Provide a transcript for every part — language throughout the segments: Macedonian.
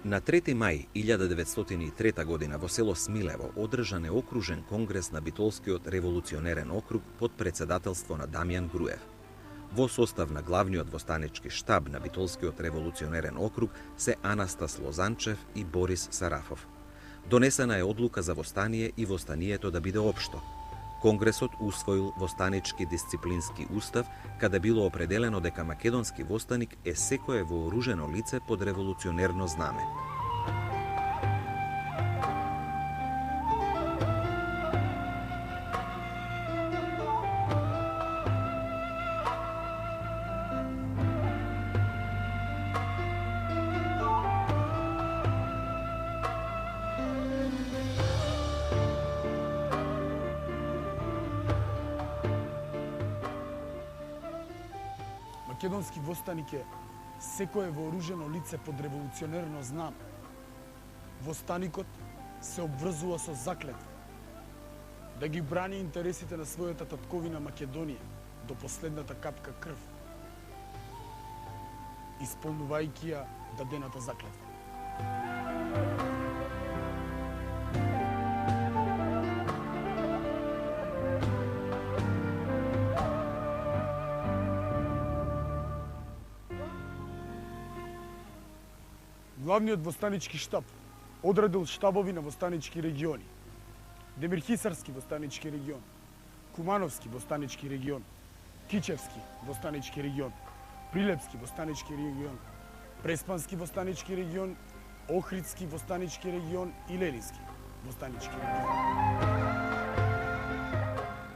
На 3. мај 1903 година во село Смилево одржан е окружен конгрес на Битолскиот револуционерен округ под председателство на Дамјан Груев. Во состав на главниот востанички штаб на Битолскиот револуционерен округ се Анастас Лозанчев и Борис Сарафов. Донесена е одлука за востание и востанието да биде општо. Конгресот усвоил востанички дисциплински устав, каде било определено дека македонски востаник е секое вооружено лице под револуционерно знаме. Македонски востаник е секое вооружено лице под револуционерно знаме. Востаникот се обврзува со заклетва да ги брани интересите на својата татковина Македонија до последната капка крв, исполнувајќи ја дадената заклетва. Главниот востанички штаб одредил штабови на востанички региони: Демирхисарски востанички регион, Кумановски востанички регион, Кичевски востанички регион, Прилепски востанички регион, Преспански востанички регион, Охридски востанички регион и Ленински востанички регион.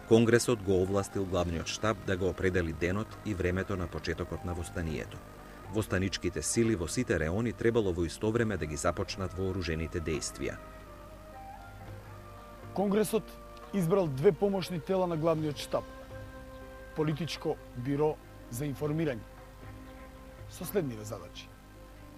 Конгресот го овластил главниот штаб да го определи денот и времето на почетокот на востанието. Востаничките сили во сите реони требало во исто време да ги започнат вооружените дејствија. Конгресот избрал две помошни тела на главниот штаб: Политичко биро за информирање со следниве задачи: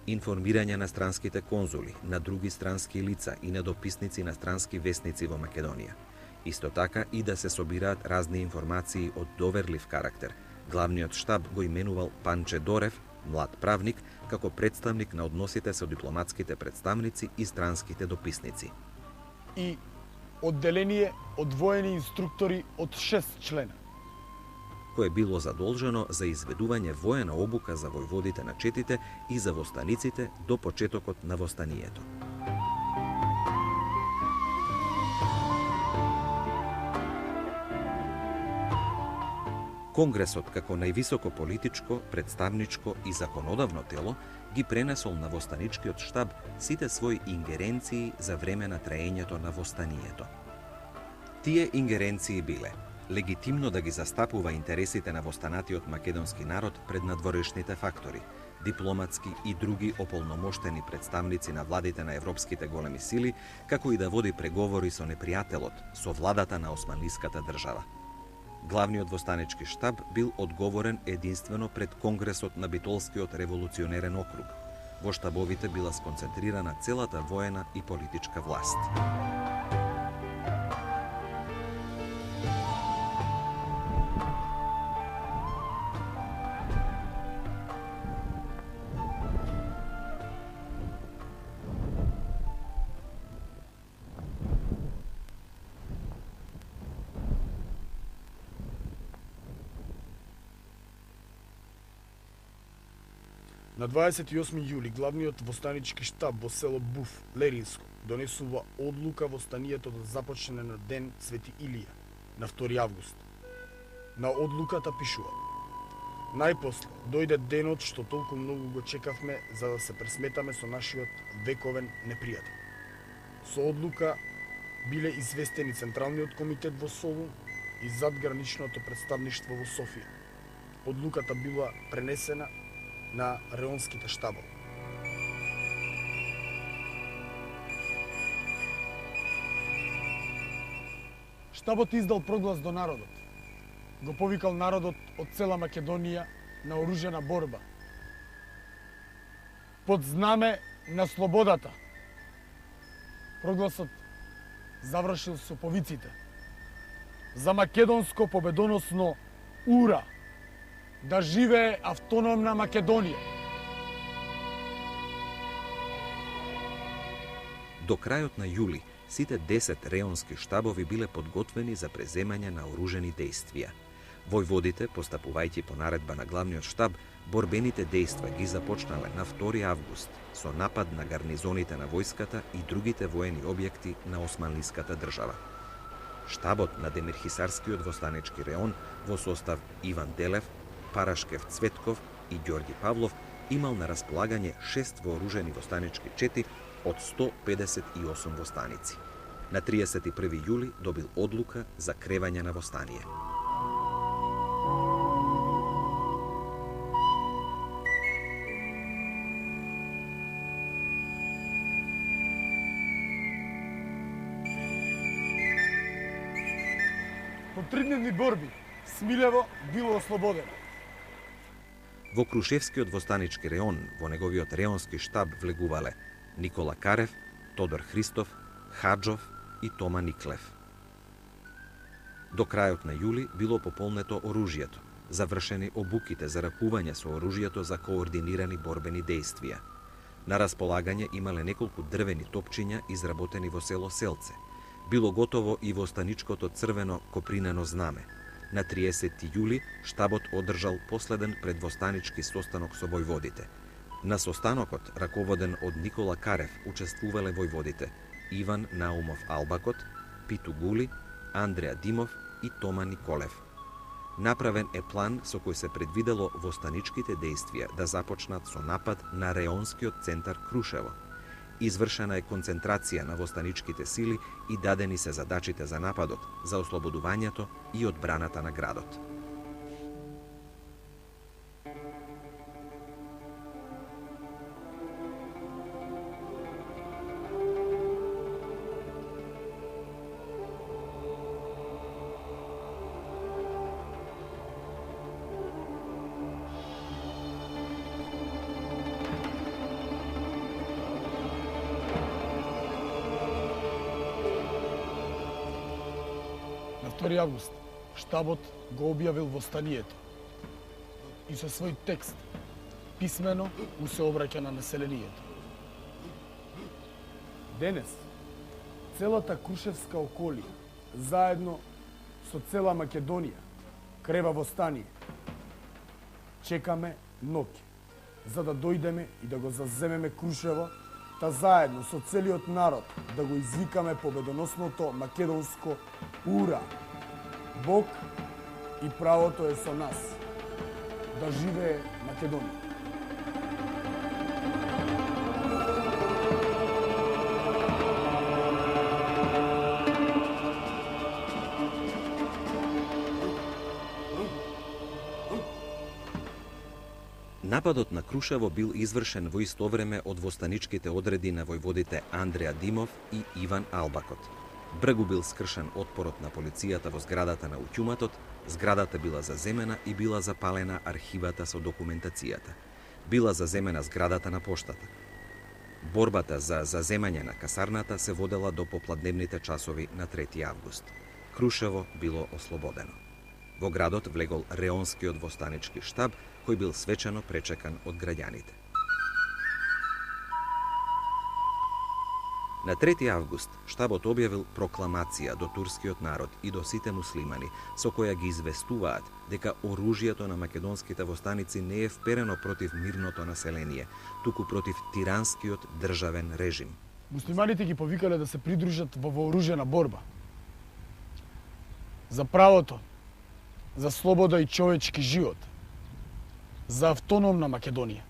Информирање на странските конзули, на други странски лица и на дописници на странски весници во Македонија. Исто така и да се собираат разни информации од доверлив карактер. Главниот штаб го именувал Панче Дорев, млад правник, како представник на односите со дипломатските представници и странските дописници. И одделение од воени инструктори од 6 члена, кое било задолжено за изведување воена обука за војводите на четите и за востаниците до почетокот на востанието. Конгресот, како највисоко политичко, представничко и законодавно тело, ги пренесол на востаничкиот штаб сите своји ингеренции за време на траењето на востанието. Тие ингеренции биле: легитимно да ги застапува интересите на востанатиот македонски народ пред надворешните фактори, дипломатски и други ополномоштени представници на владите на европските големи сили, како и да води преговори со непријателот, со владата на османлиската држава. Главниот востанички штаб бил одговорен единствено пред Конгресот на Битолскиот револуционерен округ. Во штабовите била сконцентрирана целата воена и политичка власт. На 28 јули главниот востанички штаб во село Буф, Леринско, донесува одлука востанието да започне на ден Свети Илија, на 2 август. На одлуката пишува: најпосле дојде денот што толку многу го чекавме за да се пресметаме со нашиот вековен непријател. Со одлука биле известени Централниот комитет во Солун и задграничното представништво во Софија. Одлуката била пренесена на реонските штабови. Штабот издал проглас до народот. Го повикал народот од цела Македонија на оружена борба. Под знаме на слободата. Прогласот завршил со повиците: за македонско победоносно ура! Да живее автономна Македонија! До крајот на јули, сите 10 реонски штабови биле подготвени за преземање на оружени дејствија. Војводите, постапувајќи по наредба на главниот штаб, борбените дејства ги започнале на 2 август со напад на гарнизоните на војската и другите воени објекти на османлиската држава. Штабот на Демирхисарскиот востанички реон во состав Иван Делев, Парашкев Цветков и Ѓорѓи Павлов имал на располагање 6 вооружени востанички чети од 158 востаници. На 31 јули добил одлука за кревање на востание. По 3-дневни борби, Смилево било ослободено. Во Крушевскиот востанички реон, во неговиот реонски штаб влегувале Никола Карев, Тодор Христов, Хаджов и Тома Никлев. До крајот на јули било пополнето оружјето, завршени обуките за ракување со оружјето за координирани борбени дејствија. На располагање имале неколку дрвени топчиња изработени во село Селце. Било готово и востаничкото црвено копринено знаме. На 30 јули штабот одржал последен предвостанички состанок со војводите. На состанокот, раководен од Никола Карев, учествувале војводите Иван Наумов Албакот, Питу Гули, Андреа Димов и Тома Николев. Направен е план со кој се предвидело востаничките дејствија да започнат со напад на реонскиот центар Крушево. Извршена е концентрација на востаничките сили и дадени се задачите за нападот, за ослободувањето и одбраната на градот. На 2 август штабот го објавил востанието и со свој текст писмено му се обраќа на населението. Денес целата Крушевска околија заедно со цела Македонија крева востание. Чекаме ноќе за да дојдеме и да го заземеме Крушево, та заедно со целиот народ да го извикаме победоносното македонско ура. Бог и правото е со нас. Да живее Македонија. Нападот на Крушево бил извршен во исто време од востаничките одреди на војводите Андреа Димов и Иван Албакот. Бргу бил скршен отпорот на полицијата во зградата на уќуматот, зградата била заземена и била запалена архивата со документацијата. Била заземена зградата на поштата. Борбата за заземање на касарната се водела до попладневните часови на 3 август. Крушево било ослободено. Во градот влегол реонскиот востанички штаб, кој бил свечено пречекан од граѓаните. На 3 август штабот објавил прокламација до турскиот народ и до сите муслимани, со која ги известуваат дека оружјето на македонските востаници не е вперено против мирното население, туку против тиранскиот државен режим. Муслиманите ги повикале да се придружат во вооружена борба. За правото, за слобода и човечки живот, за автономна Македонија.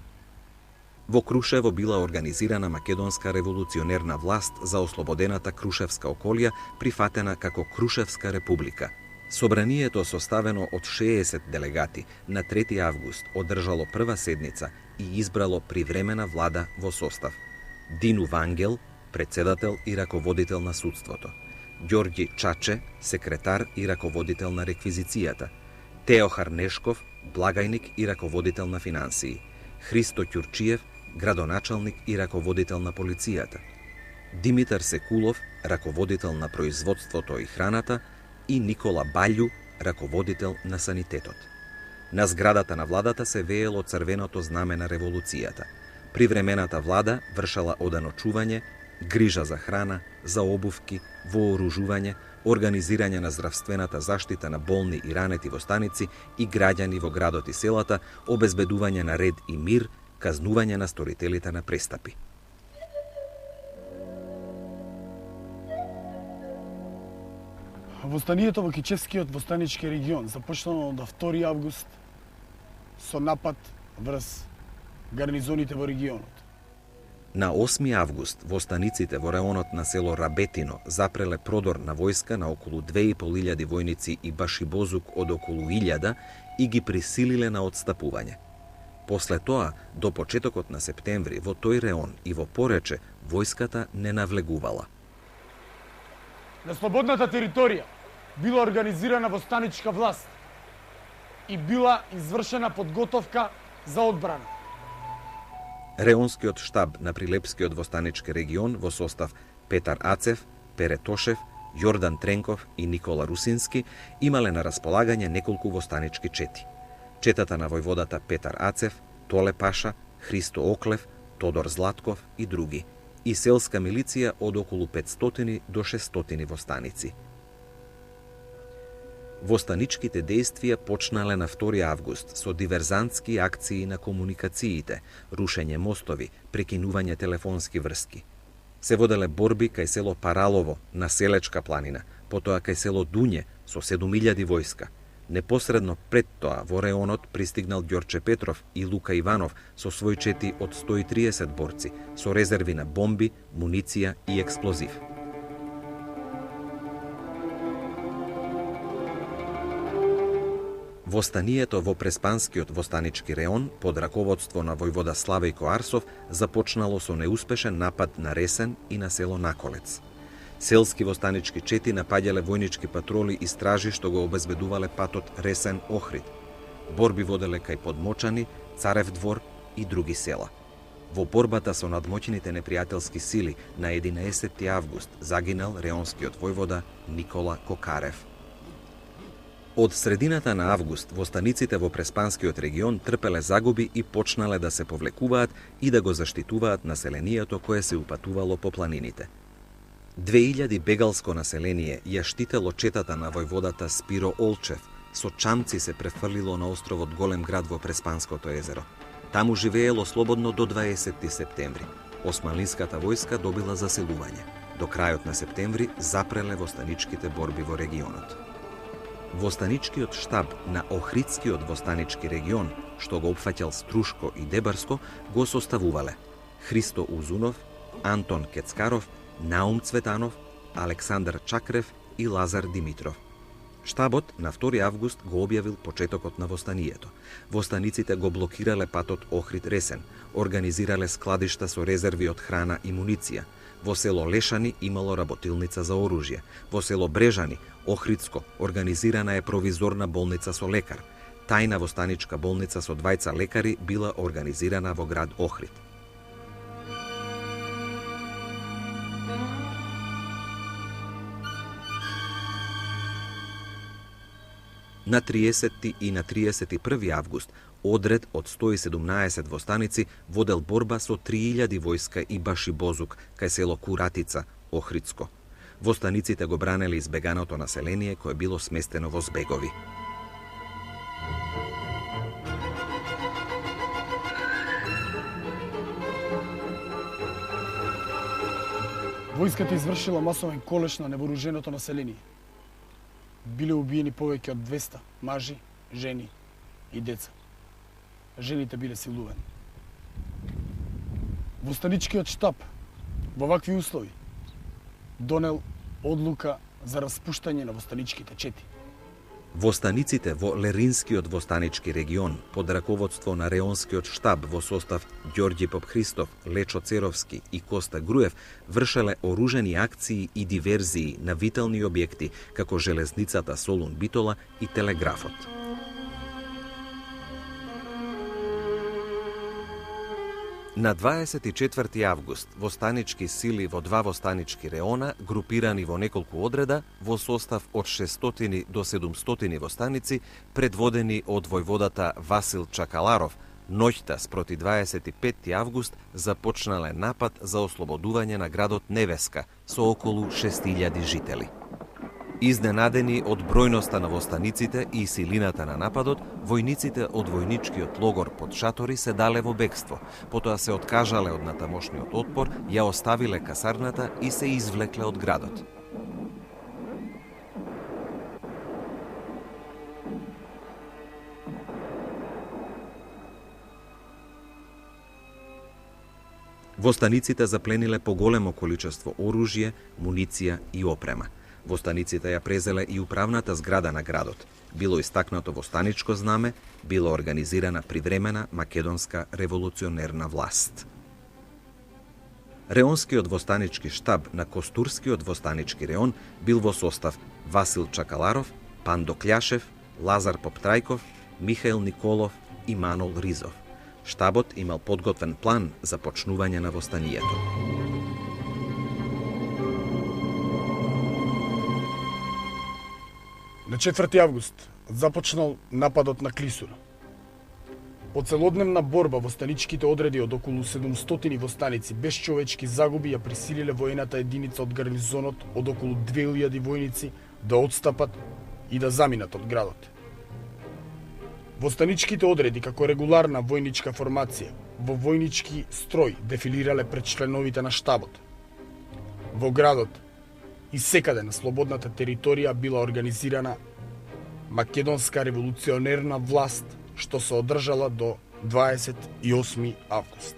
Во Крушево била организирана македонска револуционерна власт за ослободената Крушевска околија, прифатена како Крушевска република. Собранието, составено од 60 делегати, на 3 август одржало прва седница и избрало привремена влада во состав Дину Вангел, председател и раководител на судството, Ѓорѓи Чаче, секретар и раководител на реквизицијата, Теохар Нешков, благајник и раководител на финансии, Христо Ќурчиев, градоначалник и раководител на полицијата, Димитар Секулов, раководител на производството и храната, и Никола Баљу, раководител на санитетот. На зградата на владата се веело црвеното знаме на револуцијата. Привремената влада вршала оданочување грижа за храна, за обувки, вооружување, организирање на здравствената заштита на болни и ранети во станици и граѓани во градот и селата, обезбедување на ред и мир, казнување на сторителите на престапи. Востанието во Кичевскиот востанички регион започнало на 2 август со напад врз гарнизоните во регионот. На 8 август востаниците во реонот на село Рабетино запреле продор на војска на околу 2500 војници и башибозук од околу 1000 и ги присилиле на отстапување. После тоа, до почетокот на септември, во тој реон и во Порече, војската не навлегувала. На слободната територија била организирана востаничка власт и била извршена подготовка за одбрана. Реонскиот штаб на Прилепскиот востанички регион во состав Петар Ацев, Пере Тошев, Јордан Тренков и Никола Русински имале на располагање неколку востанички чети. Четата на војводата Петар Ацев, Толе Паша, Христо Оклев, Тодор Златков и други, и селска милиција од околу 500 до 600 востаници. Востаничките дејствија почнале на 2 август со диверзантски акции на комуникациите, рушење мостови, прекинување телефонски врски. Се воделе борби кај село Паралово на Селечка планина, потоа кај село Дуње со 7000 војска. Непосредно пред тоа во реонот пристигнал Ѓорче Петров и Лука Иванов со свој чети од 130 борци, со резерви на бомби, муниција и експлозив. Востанието во Преспанскиот востанички реон под раководство на војвода Славејко Арсов започнало со неуспешен напад на Ресен и на село Наколец. Селски востанички чети напаѓале војнички патроли и стражи што го обезбедувале патот Ресен-Охрид. Борби воделе кај Подмочани, Царев двор и други села. Во борбата со надмоќните непријателски сили на 11 август загинал реонскиот војвода Никола Кокарев. Од средината на август востаниците во Преспанскиот регион трпеле загуби и почнале да се повлекуваат и да го заштитуваат населението кое се упатувало по планините. 2000 бегалско население ја штитело четата на војводата Спиро Олчев, со чамци се префрлило на островот Голем град во Преспанското езеро. Таму живеело слободно до 20 септември. Османлинската војска добила заселување. До крајот на септември запреле востаничките борби во регионот. Востаничкиот штаб на Охридскиот востанички регион, што го опфаќал Струшко и Дебарско, го составувале Христо Узунов, Антон Кецкаров, Наум Цветанов, Александар Чакрев и Лазар Димитров. Штабот на 2 август го објавил почетокот на востанието. Востаниците го блокирале патот Охрид-Ресен, организирале складишта со резерви од храна и муниција. Во село Лешани имало работилница за оружје. Во село Брежани, Охридско, организирана е провизорна болница со лекар. Тајна востаничка болница со 2 лекари била организирана во град Охрид. На 30 и на 31 август одред од 117 востаници водел борба со 3000 војска и башибозук кај село Куратица, Охридско. Востаниците го бранеле избеганото население кое било сместено во збегови. Војската извршила масовен колеш на невооруженото население. Биле убиени повеќе од 200 мажи, жени и деца. Жените биле силувани. Востаничкиот штаб во вакви услови донел одлука за распуштање на востаничките чети. Востаниците во Леринскиот востанички регион под раководство на реонскиот штаб во состав Ѓорѓи Попхристов, Лечо Церовски и Коста Груев вршеле оружени акции и диверзии на витални објекти како железницата Солун Битола и телеграфот. На 24 август востанички сили во 2 востанички реона, групирани во неколку одреда, во состав од 600 до 700 востаници, предводени од војводата Васил Чакаларов, Ноќта спроти 25. август започнале напад за ослободување на градот Невеска со околу 6000 жители. Изненадени од бројноста на востаниците и силината на нападот, војниците од војничкиот логор под шатори се дале во бегство, потоа се откажале од натамошниот отпор, ја оставиле касарната и се извлекле од градот. Востаниците заплениле поголемо количество оружје, муниција и опрема. Востаниците ја презеле и управната зграда на градот. Било истакнато востаничко знаме, било организирана привремена македонска револуционерна власт. Реонскиот востанички штаб на Костурскиот востанички реон бил во состав Васил Чакаларов, Пандо Кљашев, Лазар Поптрајков, Михаил Николов и Манол Ризов. Штабот имал подготвен план за почнување на востанието. На 4. август започнал нападот на Клисура. По целодневна борба востаничките одреди од околу 700 востаници без човечки загуби ја присилиле воената единица од гарнизонот од околу 2000 војници да отстапат и да заминат од градот. Востаничките одреди како регуларна војничка формација во војнички строј дефилирале пред членовите на штабот. Во градот и секаде на слободната територија била организирана македонска револуционерна власт, што се одржала до 28. август.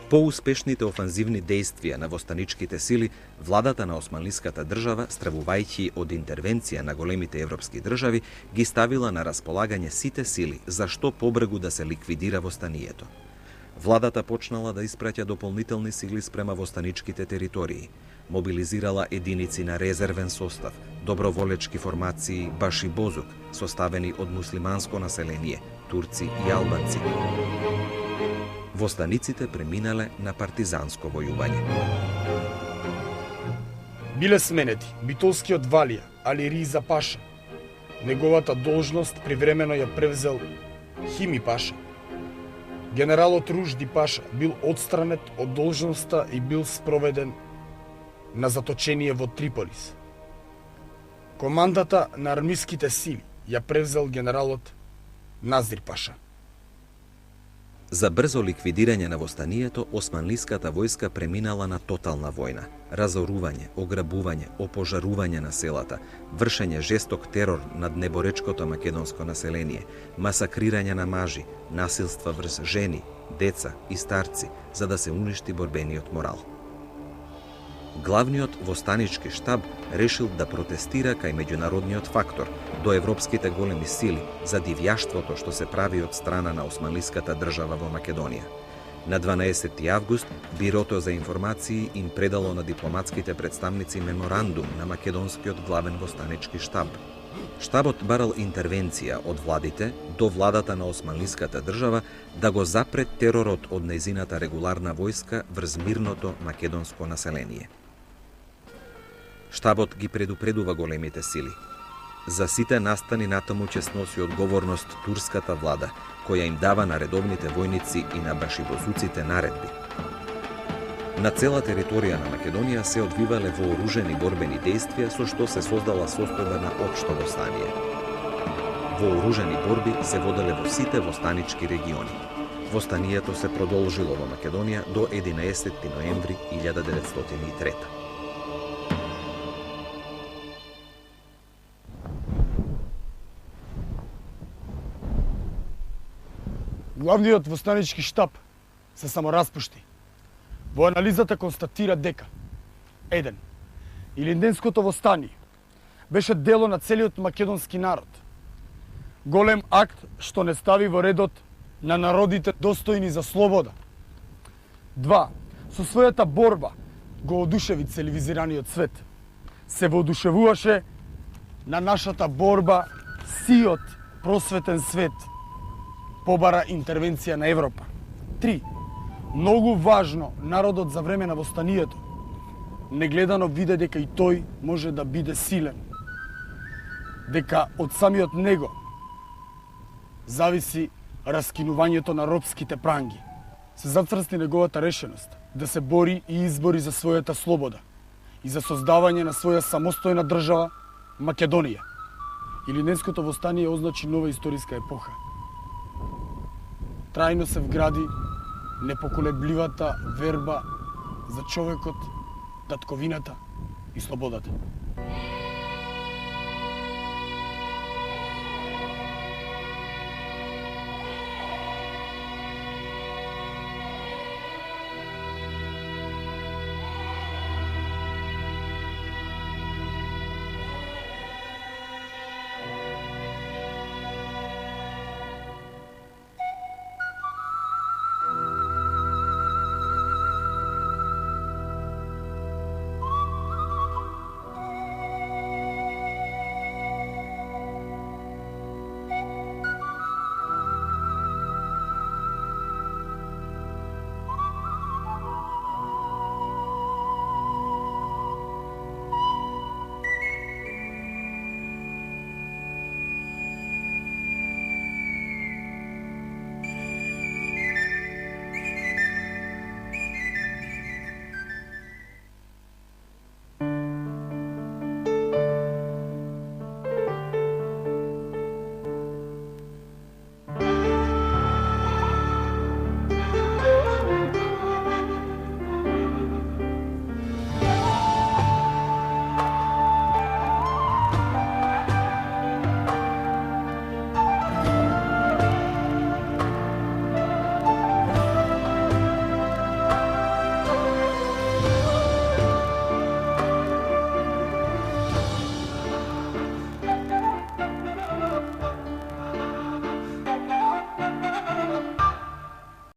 Поуспешните офанзивни дејствија на востаничките сили, владата на османлиската држава, стравувајќи од интервенција на големите европски држави, ги ставила на располагање сите сили за што побргу да се ликвидира востанието. Владата почнала да испраќа дополнителни сили спрема востаничките територии, мобилизирала единици на резервен состав, доброволечки формации Баши Бозук, составени од муслиманско население, турци и албанци. Востаниците преминале на партизанско војување. Биле сменети битолскиот валија Али Риза Паша. Неговата должност привремено ја превзел Хими Паша. Генералот Ружди Паша бил отстранет од должноста и бил спроведен на заточение во Триполис. Командата на армиските сили ја превзел генералот Назир Паша. За брзо ликвидирање на востанието, османлиската војска преминала на тотална војна. Разорување, ограбување, опожарување на селата, вршење жесток терор над неборечкото македонско население, масакрирање на мажи, насилства врз жени, деца и старци, за да се уништи борбениот морал. Главниот востанички штаб решил да протестира кај меѓународниот фактор, до европските големи сили, за дивјаштвото што се прави од страна на османлиската држава во Македонија. На 12. август, Бирото за информации им предало на дипломатските представници меморандум на македонскиот главен востанички штаб. Штабот барал интервенција од владите до владата на османлиската држава да го запре теророт од нејзината регуларна војска врз мирното македонско население. Штабот ги предупредува големите сили. За сите настани натаму ќе сноси одговорност турската влада, која им дава на редовните војници и на башибозуците наредби. На цела територија на Македонија се одвивале вооружени борбени дејствија со што се создала состојба на општо востание. Вооружени борби се воделе во сите востанички региони. Востанието се продолжило во Македонија до 11. ноември 1903. Главниот востанички штаб се самораспушти. Во анализата констатира дека 1. Илинденското востание беше дело на целиот македонски народ. Голем акт што не стави во редот на народите достојни за слобода. 2. Со својата борба го одушеви цивилизираниот свет. Се воодушевуваше на нашата борба сиот просветен свет побара интервенција на Европа. 3. Многу важно народот за време на востанието негледано виде дека и тој може да биде силен, дека од самиот него зависи раскинувањето на робските пранги. Се зацрсти неговата решеност да се бори и избори за својата слобода и за создавање на своја самостојна држава Македонија. Илинденското востание означи нова историска епоха. Трајно се вгради непоколебливата верба за човекот, татковината и слободата.